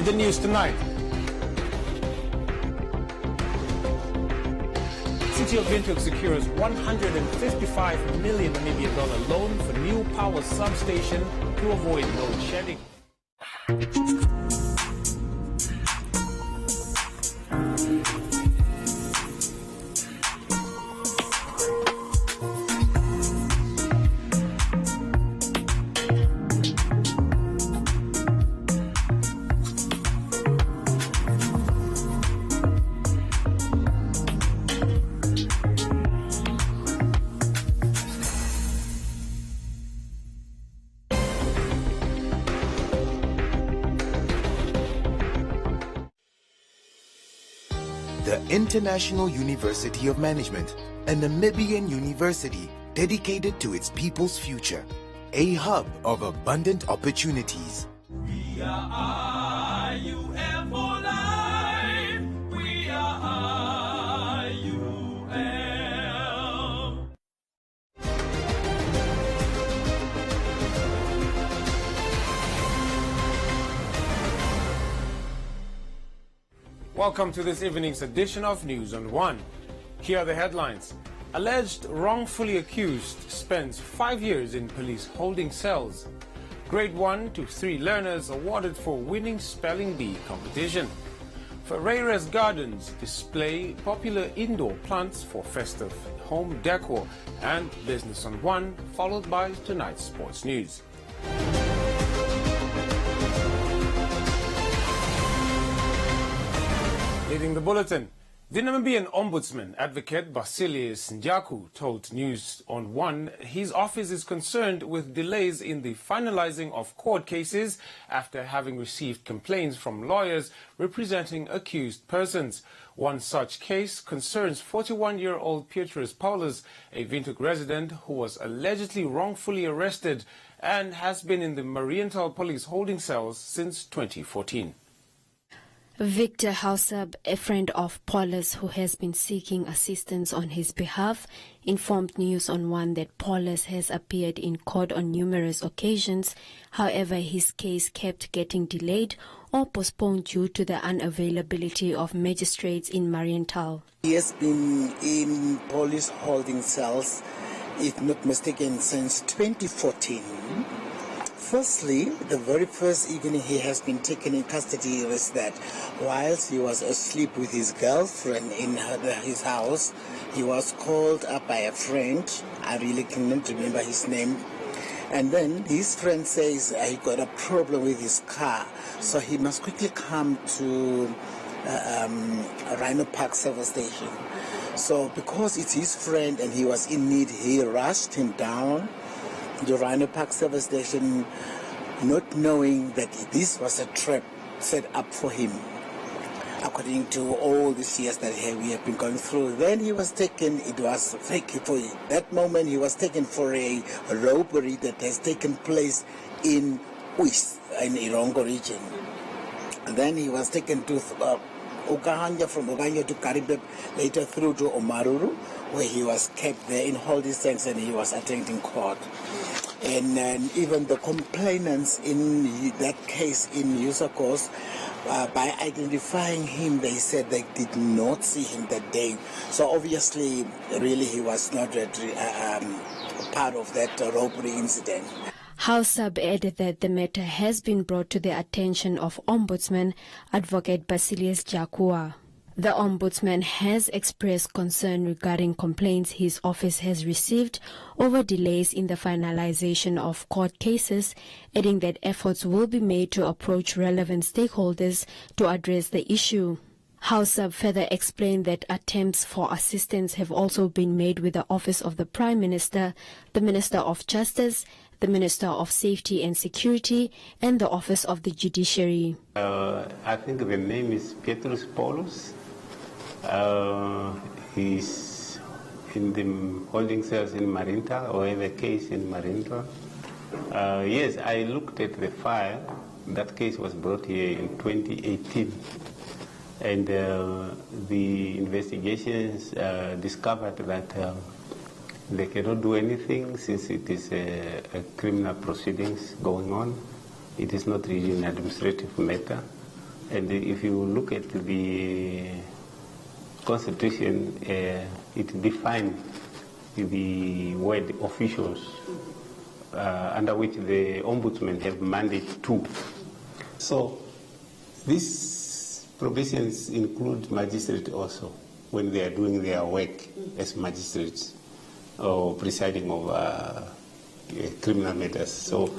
In the news tonight, City of Windhoek secures $155 million Namibian loan for new power substation to avoid load shedding. The International University of Management, a Namibian university dedicated to its people's future, a hub of abundant opportunities. We are IUM for life. We are IUM. Welcome to this evening's edition of News on One. Here are the headlines. Alleged wrongfully accused spends 5 years in police holding cells. Grade 1 to 3 learners awarded for winning spelling bee competition. Ferreira's Gardens display popular indoor plants for festive home decor. And Business on One, followed by tonight's sports news. Leading the bulletin, the Namibian Ombudsman Advocate Basilius Njaku told News on One his office is concerned with delays in the finalizing of court cases after having received complaints from lawyers representing accused persons. One such case concerns 41-year-old Petrus Paulus, a Windhoek resident who was allegedly wrongfully arrested and has been in the Marienthal police holding cells since 2014. Victor Hausab, a friend of Paulus who has been seeking assistance on his behalf, informed News on One that Paulus has appeared in court on numerous occasions. However, his case kept getting delayed or postponed due to the unavailability of magistrates in Marienthal. He has been in police holding cells, if not mistaken, since 2014. Firstly, the very first evening he has been taken in custody was that whilst he was asleep with his girlfriend in his house, he was called up by a friend. I really cannot remember his name. And then his friend says he got a problem with his car, so he must quickly come to Rhino Park service station. So because it's his friend and he was in need, he rushed him down the Rhino Park service station, not knowing that this was a trap set up for him. According to all these years that we have been going through, then he was taken, it was fake for that moment, he was taken for a robbery that has taken place in Uis, in Irongo region. And then he was taken to Ogahanya, from Ogahanya to Karibeb, later through to Omaruru, where he was kept there in holding cells and he was attending court. And even the complainants in that case in Usakos, by identifying him, they said they did not see him that day. So obviously, really, he was not part of that robbery incident. Hausab added that the matter has been brought to the attention of Ombudsman Advocate Basilius Njaku. The Ombudsman has expressed concern regarding complaints his office has received over delays in the finalization of court cases, adding that efforts will be made to approach relevant stakeholders to address the issue. Hausab further explained that attempts for assistance have also been made with the Office of the Prime Minister, the Minister of Justice, the Minister of Safety and Security, and the Office of the Judiciary. I think the name is Petrus Paulus. He's in the holding cells in Marienthal, or in the case in Marienthal. Yes, I looked at the file. That case was brought here in 2018. And the investigations discovered that they cannot do anything since it is a criminal proceedings going on. It is not really an administrative matter. And if you look at the Constitution, it defines the word officials under which the ombudsman have mandate to. So these provisions include magistrates also when they are doing their work as magistrates or presiding over criminal matters. So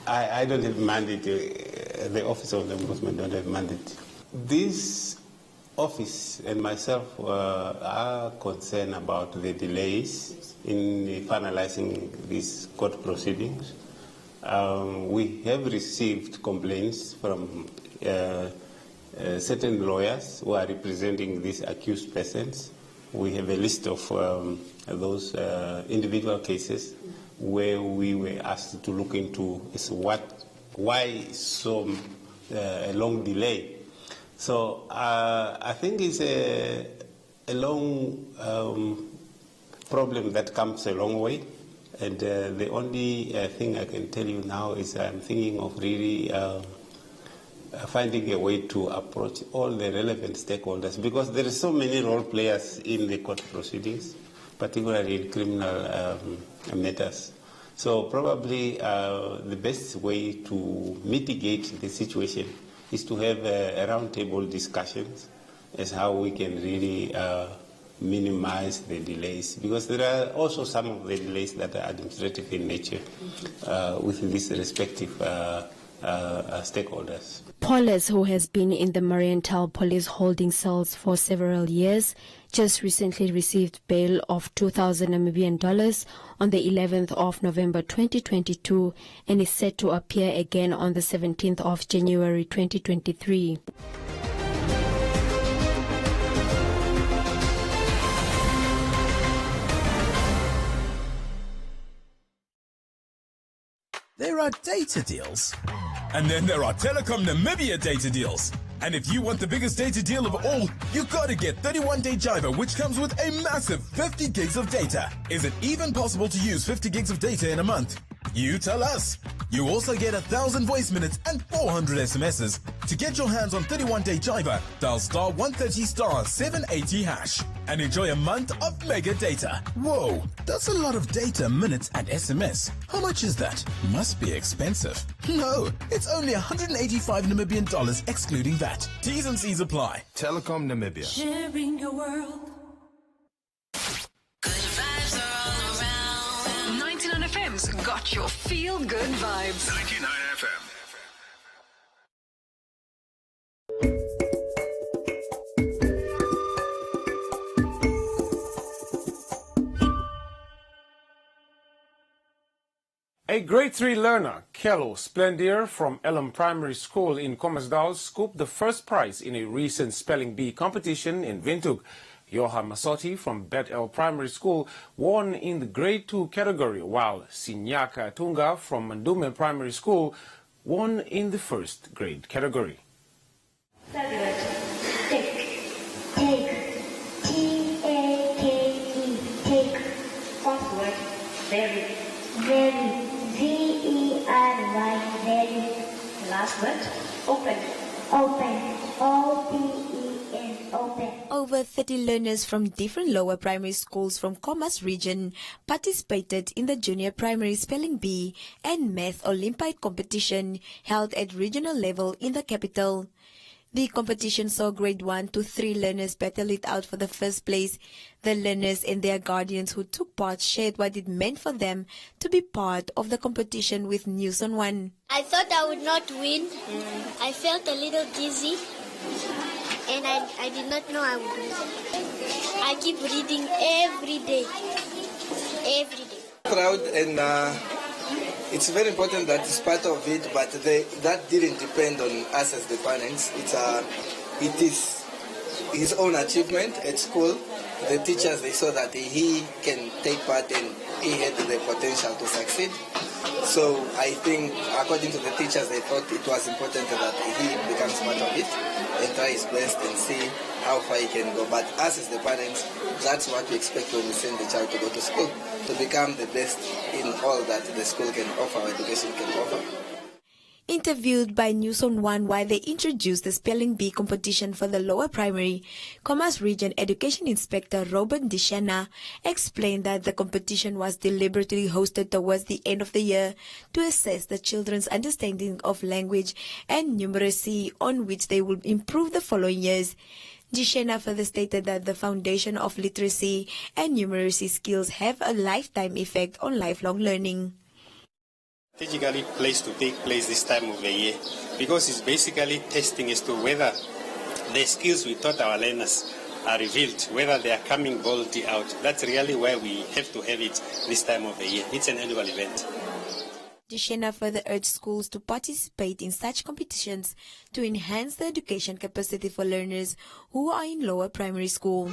I don't have mandate, the office of the ombudsman don't have mandate. This office and myself are concerned about the delays in finalizing these court proceedings. We have received complaints from certain lawyers who are representing these accused persons. We have a list of those individual cases where we were asked to look into why so a long delay. So I think it's a long problem that comes a long way, and the only thing I can tell you now is I'm thinking of really finding a way to approach all the relevant stakeholders, because there are so many role players in the court proceedings, particularly in criminal matters. So probably the best way to mitigate the situation is to have roundtable discussions as how we can really minimize the delays, because there are also some of the delays that are administrative in nature with these respective stakeholders. Paulus, who has been in the Marienthal police holding cells for several years, just recently received bail of $2,000 Namibian on the 11th of November 2022 and is set to appear again on the 17th of January 2023. There are data deals. And then there are Telecom Namibia data deals. And if you want the biggest data deal of all, you gotta get 31-day Jiva, which comes with a massive 50 gigs of data. Is it even possible to use 50 gigs of data in a month? You tell us. You also get 1,000 voice minutes and 400 SMSs. To get your hands on 31-day Jiva, dial star 130 star 780 hash and enjoy a month of mega data. Whoa, that's a lot of data, minutes and SMS. How much is that? Must be expensive. No, it's only 185 Namibian dollars excluding VAT. T's and C's apply. Telecom Namibia. Sharing your world. Good vibes are all around. 99 FM's got your feel-good vibes. 99 FM. A grade 3 learner, Kello Splendier from Elam Primary School in Commersdal, scooped the first prize in a recent spelling bee competition in Windhoek. Johan Masotti from Bet-El Primary School won in the grade 2 category, while Sinyaka Tunga from Mandume Primary School won in the first grade category. Take, T-A-K-E, take, password, very, V-E-R-Y, very, last word, open, O-P-E-N, open. Over 30 learners from different lower primary schools from Khomas region participated in the junior primary spelling bee and math Olympiad competition held at regional level in the capital. The competition saw grade 1 to 3 learners battle it out for the first place. The learners and their guardians who took part shared what it meant for them to be part of the competition with News on One. I thought I would not win. I felt a little dizzy and I did not know I would win. I keep reading every day. Proud, and it's very important that it's part of it, but that didn't depend on us as the parents. It is his own achievement at school. The teachers, they saw that he can take part and he had the potential to succeed. So I think, according to the teachers, they thought it was important that he becomes part of it and try his best and see how far he can go. But us as the parents, that's what we expect when we send the child to go to school, to become the best in all that the school can offer, education can offer. Interviewed by News on One while they introduced the Spelling Bee competition for the lower primary, Commerce Region Education Inspector Robert Dishana explained that the competition was deliberately hosted towards the end of the year to assess the children's understanding of language and numeracy, on which they will improve the following years. Dishana further stated that the foundation of literacy and numeracy skills have a lifetime effect on lifelong learning. Strategically placed to take place this time of the year because it's basically testing as to whether the skills we taught our learners are revealed, whether they are coming boldly out. That's really why we have to have it this time of the year. It's an annual event. Dishana further urged schools to participate in such competitions to enhance the education capacity for learners who are in lower primary school.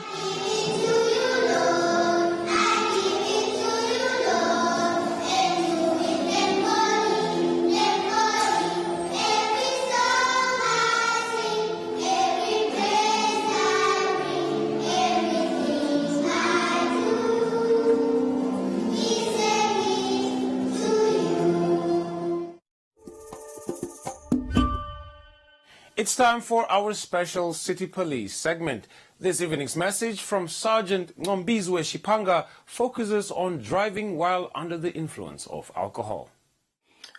It's time for our special City Police segment. This evening's message from Sergeant Ngombizwe Shipanga focuses on driving while under the influence of alcohol.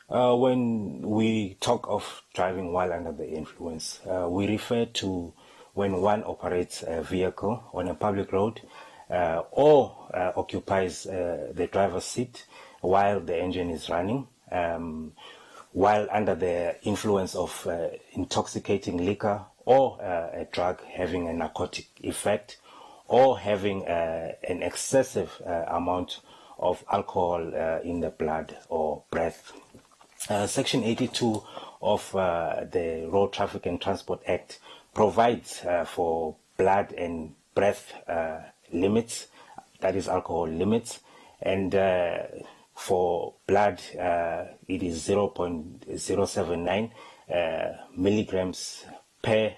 When we talk of driving while under the influence, we refer to when one operates a vehicle on a public road or occupies the driver's seat while the engine is running, while under the influence of intoxicating liquor or a drug having a narcotic effect, or having an excessive amount of alcohol in the blood or breath. Section 82 of the Road Traffic and Transport Act provides for blood and breath limits, that is alcohol limits, and for blood, it is 0.079 milligrams per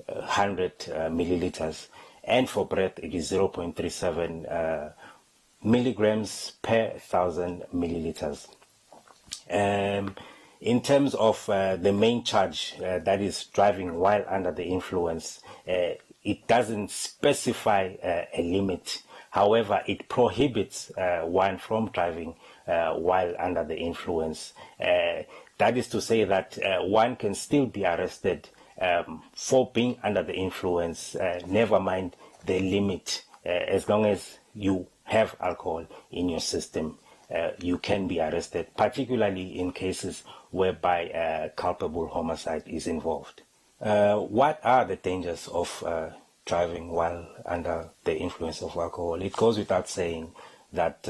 100 milliliters. And for breath, it is 0.37 milligrams per 1,000 milliliters. In terms of the main charge, that is driving while under the influence, it doesn't specify a limit. However, it prohibits one from driving while under the influence. That is to say that one can still be arrested for being under the influence, never mind the limit. As long as you have alcohol in your system, you can be arrested, particularly in cases whereby culpable homicide is involved. What are the dangers of driving while under the influence of alcohol? It goes without saying that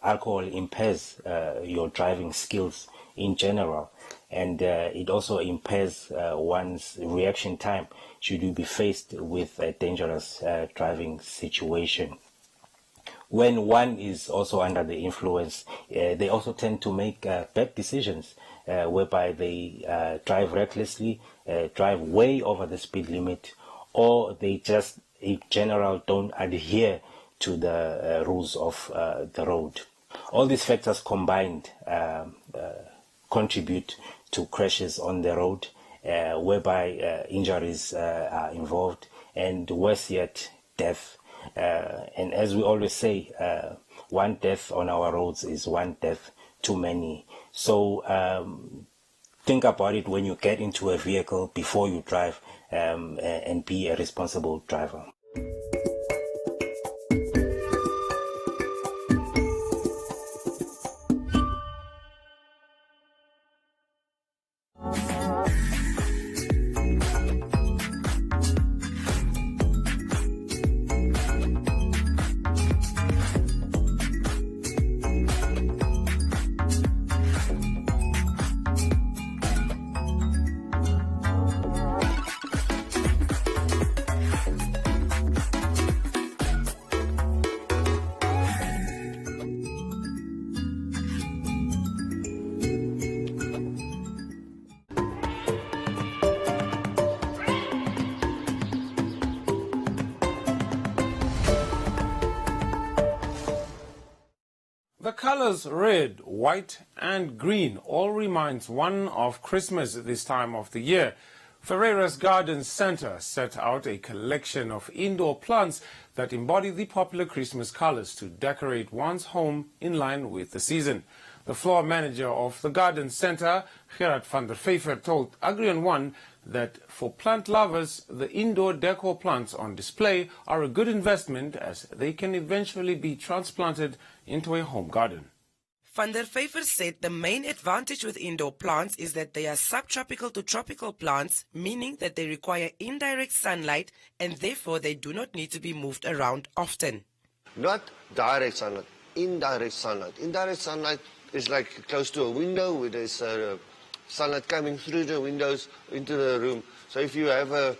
alcohol impairs your driving skills in general, and it also impairs one's reaction time should you be faced with a dangerous driving situation. When one is also under the influence, they also tend to make bad decisions, whereby they drive recklessly, drive way over the speed limit, or they just in general don't adhere to the rules of the road. All these factors combined contribute to crashes on the road, whereby injuries are involved, and worse yet, death. And as we always say, one death on our roads is one death too many. So think about it when you get into a vehicle before you drive, and be a responsible driver. colors red, white and green all reminds one of Christmas this time of the year. Ferreira's Garden Centre set out a collection of indoor plants that embody the popular Christmas colors to decorate one's home in line with the season. The floor manager of the Garden Centre, Gerard van der Vever, told Agrion One that for plant lovers, the indoor decor plants on display are a good investment as they can eventually be transplanted into a home garden. Van der Vever said the main advantage with indoor plants is that they are subtropical to tropical plants, meaning that they require indirect sunlight and therefore they do not need to be moved around often. Not direct sunlight, indirect sunlight. Indirect sunlight is like close to a window where there's sunlight coming through the windows into the room. So if you have a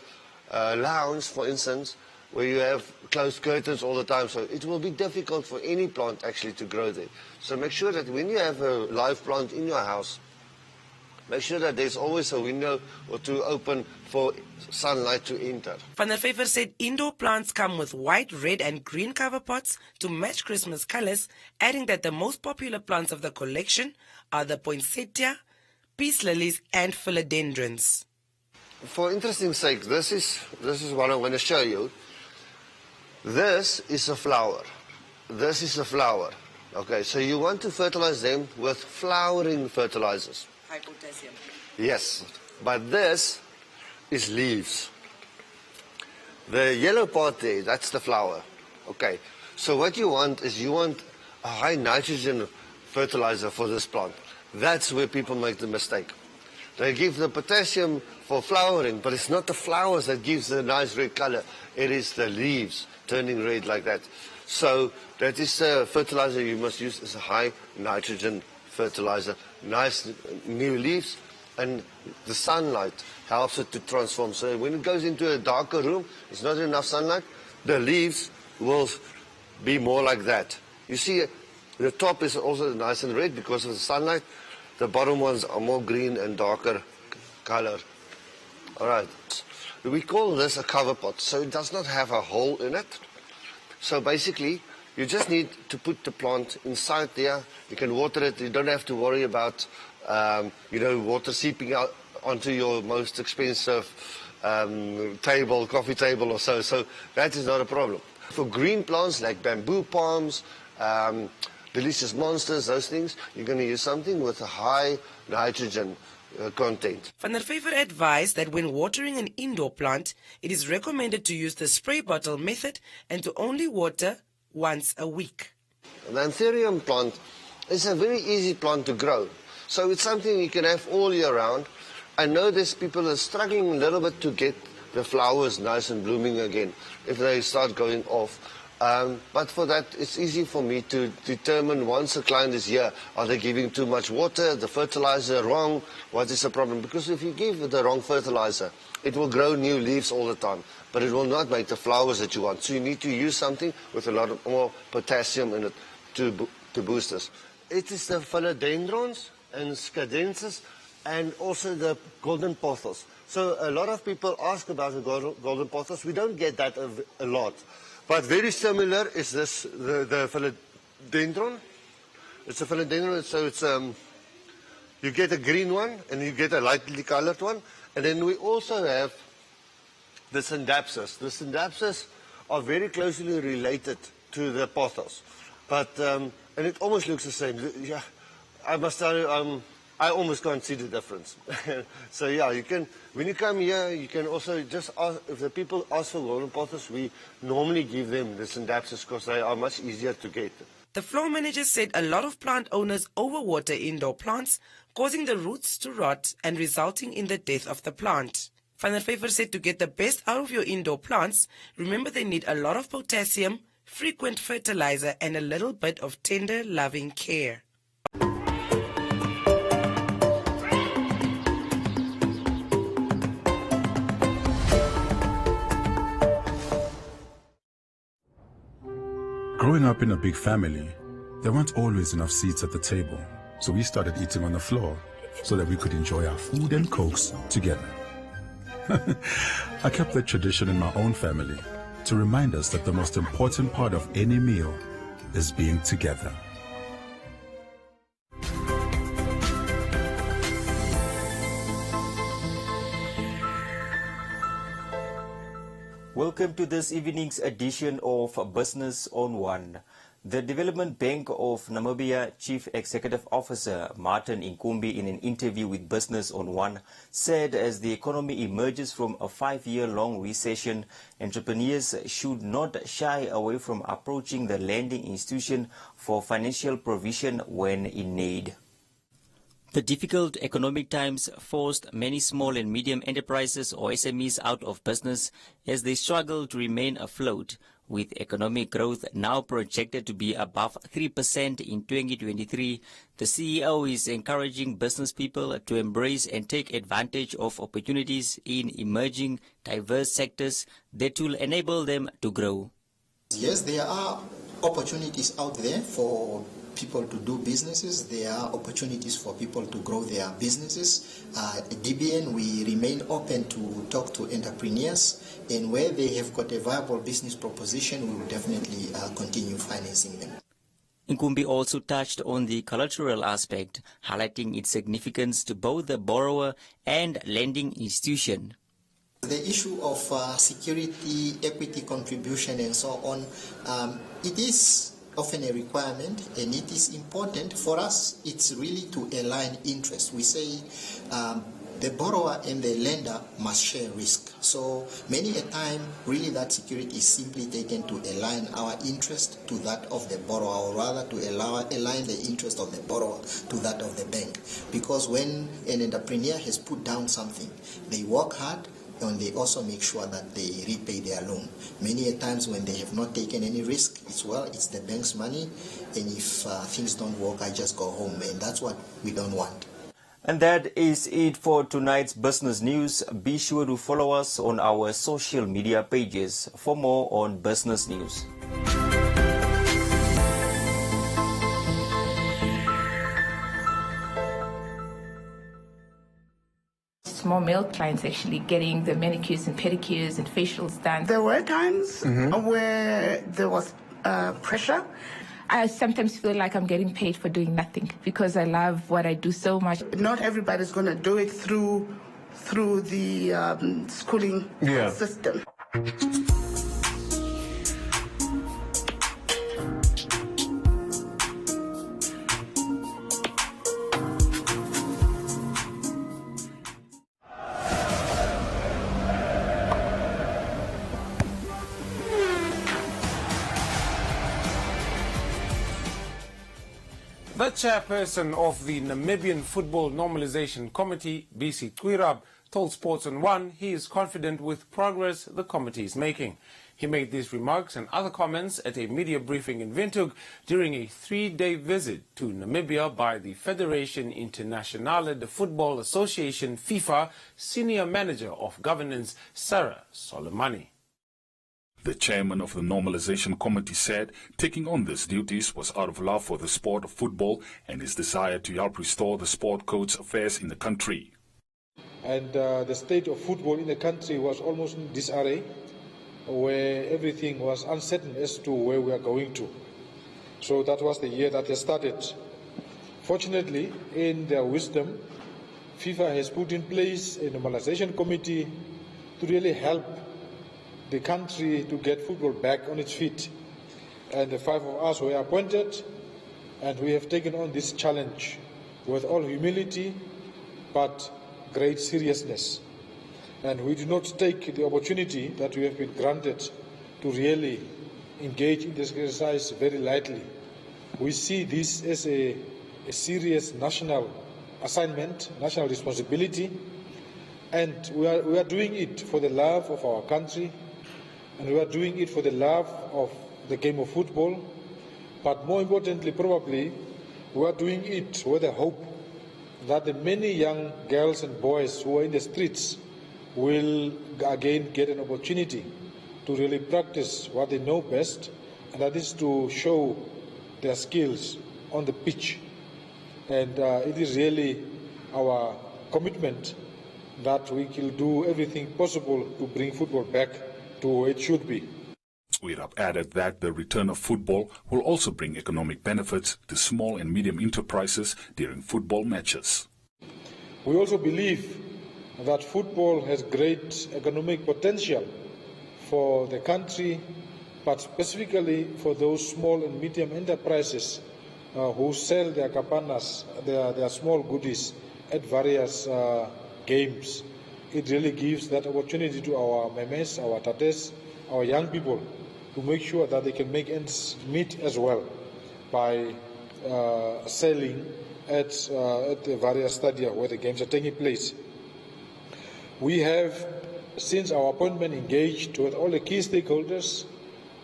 lounge, for instance, where you have closed curtains all the time, so it will be difficult for any plant actually to grow there. So make sure that when you have a live plant in your house, make sure that there's always a window or two open for sunlight to enter. Van der Vever said indoor plants come with white, red and green cover pots to match Christmas colors, adding that the most popular plants of the collection are the poinsettia, peace lilies and philodendrons. For interesting sake, this is what I'm going to show you. This is a flower. This is a flower. Okay, so you want to fertilize them with flowering fertilizers. High potassium. Yes, but this is leaves. The yellow part there, that's the flower. Okay, so what you want is you want a high nitrogen fertilizer for this plant. That's where people make the mistake. They give the potassium for flowering, but it's not the flowers that gives the nice red color. It is the leaves turning red like that. So that is the fertilizer you must use is a high nitrogen fertilizer. Nice new leaves, and the sunlight helps it to transform. So when it goes into a darker room, it's not enough sunlight, the leaves will be more like that. You see, the top is also nice and red because of the sunlight. The bottom ones are more green and darker color. All right. We call this a cover pot, so it does not have a hole in it. So basically, you just need to put the plant inside there. You can water it. You don't have to worry about, water seeping out onto your most expensive coffee table or so. So that is not a problem. For green plants like bamboo palms, delicious monsters, those things, you're going to use something with a high nitrogen content. Van der Vever advised that when watering an indoor plant, it is recommended to use the spray bottle method and to only water once a week. The anthurium plant is a very easy plant to grow. So it's something you can have all year round. I know there's people are struggling a little bit to get the flowers nice and blooming again if they start going off. But for that, it's easy for me to determine once a client is here, are they giving too much water, the fertilizer wrong, what is the problem? Because if you give the wrong fertilizer, it will grow new leaves all the time, but it will not make the flowers that you want. So you need to use something with a lot more potassium in it to boost this. It is the philodendrons and scadences and also the golden pothos. So a lot of people ask about the golden pothos. We don't get that a lot. But very similar is this, the philodendron. It's a philodendron, so it's, you get a green one and you get a lightly colored one. And then we also have the syndapsus. The syndapsus are very closely related to the pothos. But, and it almost looks the same. Yeah, I must tell you, I almost can't see the difference. So yeah, you can, when you come here, you can also just ask, if the people ask for golden pothos, we normally give them the syndapsus because they are much easier to get. The floor manager said a lot of plant owners overwater indoor plants, causing the roots to rot and resulting in the death of the plant. Van der Vever said to get the best out of your indoor plants, remember they need a lot of potassium, frequent fertilizer and a little bit of tender, loving care. Growing up in a big family, there weren't always enough seats at the table, so we started eating on the floor so that we could enjoy our food and cokes together. I kept that tradition in my own family to remind us that the most important part of any meal is being together. Welcome to this evening's edition of Business on One. The Development Bank of Namibia Chief Executive Officer Martin Nkumbi, in an interview with Business on One, said as the economy emerges from a 5-year-long recession, entrepreneurs should not shy away from approaching the lending institution for financial provision when in need. The difficult economic times forced many small and medium enterprises or SMEs out of business as they struggle to remain afloat, with economic growth now projected to be above 3% in 2023. The CEO is encouraging business people to embrace and take advantage of opportunities in emerging diverse sectors that will enable them to grow. Yes, there are opportunities out there for people to do businesses. There are opportunities for people to grow their businesses. At DBN, we remain open to talk to entrepreneurs, and where they have got a viable business proposition, we will definitely continue financing them. Nkumbi also touched on the collateral aspect, highlighting its significance to both the borrower and lending institution. The issue of security, equity contribution, and so on, it is often a requirement, and it is important for us. It's really to align interests. We say the borrower and the lender must share risk. So many a time, really that security is simply taken to align our interest to that of the borrower, or rather to align the interest of the borrower to that of the bank. Because when an entrepreneur has put down something, they work hard, and they also make sure that they repay their loan. Many a times when they have not taken any risk, it's the bank's money, and if things don't work, I just go home, and that's what we don't want. And that is it for tonight's business news. Be sure to follow us on our social media pages for more on business news. More male clients actually getting the manicures and pedicures and facials done. There were times where there was pressure. I sometimes feel like I'm getting paid for doing nothing because I love what I do so much. Not everybody's going to do it through the schooling system. The chairperson of the Namibian Football Normalization Committee, BC Twirab, told Sports on One he is confident with progress the committee is making. He made these remarks and other comments at a media briefing in Windhoek during a 3-day visit to Namibia by the Federation Internationale de Football Association, FIFA, Senior Manager of Governance, Sarah Soleimani. The chairman of the Normalization Committee said taking on these duties was out of love for the sport of football and his desire to help restore the sport code's affairs in the country. And the state of football in the country was almost in disarray, where everything was uncertain as to where we are going to. So that was the year that they started. Fortunately, in their wisdom, FIFA has put in place a normalization committee to really help the country to get football back on its feet. And the 5 of us were appointed, and we have taken on this challenge with all humility but great seriousness. And we do not take the opportunity that we have been granted to really engage in this exercise very lightly. We see this as a serious national assignment, national responsibility, and we are doing it for the love of our country, and we are doing it for the love of the game of football, but more importantly, probably, we are doing it with the hope that the many young girls and boys who are in the streets will again get an opportunity to really practice what they know best, and that is to show their skills on the pitch. And it is really our commitment that we will do everything possible to bring football back to where it should be. Twirab added that the return of football will also bring economic benefits to small and medium enterprises during football matches. We also believe that football has great economic potential for the country, but specifically for those small and medium enterprises who sell their kapanas, their small goodies at various games. It really gives that opportunity to our memes, our tates, our young people to make sure that they can make ends meet as well by selling at the various stadia where the games are taking place. We have, since our appointment, engaged with all the key stakeholders,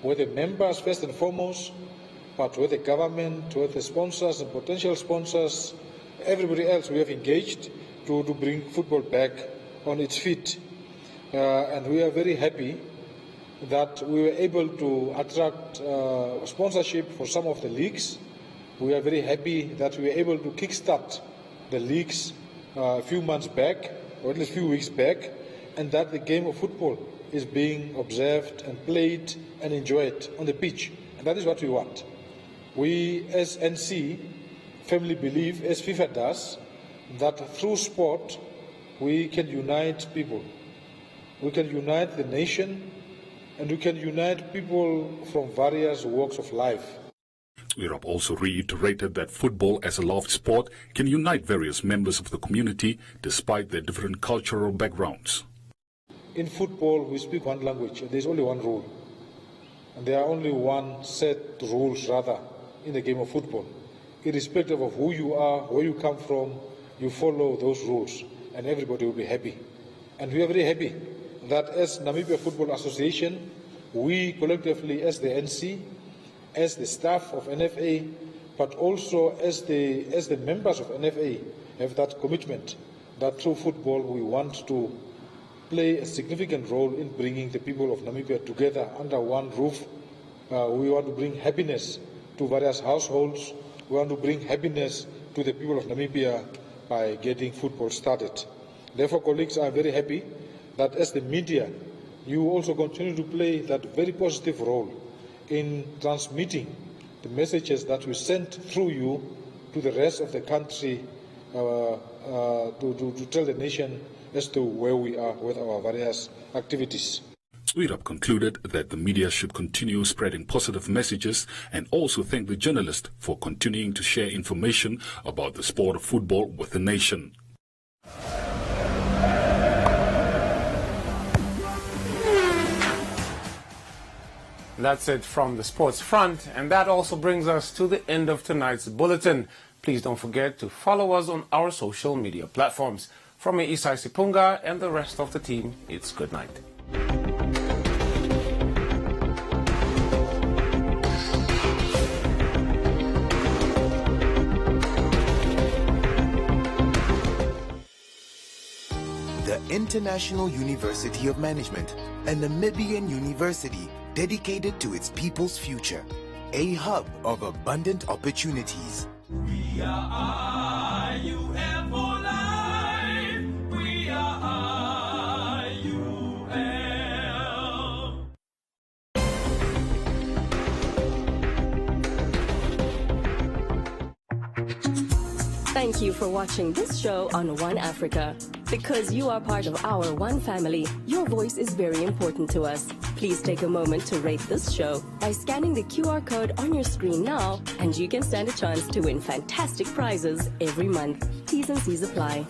with the members first and foremost, but with the government, with the sponsors and potential sponsors, everybody else we have engaged to bring football back on its feet. And we are very happy that we were able to attract sponsorship for some of the leagues. We are very happy that we were able to kickstart the leagues a few months back, or at least a few weeks back, and that the game of football is being observed and played and enjoyed on the pitch. And that is what we want. We as NC firmly believe, as FIFA does, that through sport we can unite people. We can unite the nation, and we can unite people from various walks of life. Europe also reiterated that football as a loved sport can unite various members of the community despite their different cultural backgrounds. In football, we speak one language, and there's only one rule. And there are only one set rules, rather, in the game of football. Irrespective of who you are, where you come from, you follow those rules, and everybody will be happy. And we are very happy that as Namibia Football Association, we collectively as the NC, as the staff of NFA, but also as the members of NFA, have that commitment that through football we want to play a significant role in bringing the people of Namibia together under one roof. We want to bring happiness to various households. We want to bring happiness to the people of Namibia by getting football started. Therefore, colleagues, I am very happy that as the media, you also continue to play that very positive role in transmitting the messages that we send through you to the rest of the country to tell the nation as to where we are with our various activities. Europe concluded that the media should continue spreading positive messages and also thank the journalists for continuing to share information about the sport of football with the nation. That's it from the sports front, and that also brings us to the end of tonight's bulletin. Please don't forget to follow us on our social media platforms. From me, Isai Sipunga, and the rest of the team, it's good night. The International University of Management, a Namibian university dedicated to its people's future, a hub of abundant opportunities. We are IUF for life. We are IUF. Thank you for watching this show on One Africa. Because you are part of our One family, your voice is very important to us. Please take a moment to rate this show by scanning the QR code on your screen now, and you can stand a chance to win fantastic prizes every month. T's and C's apply.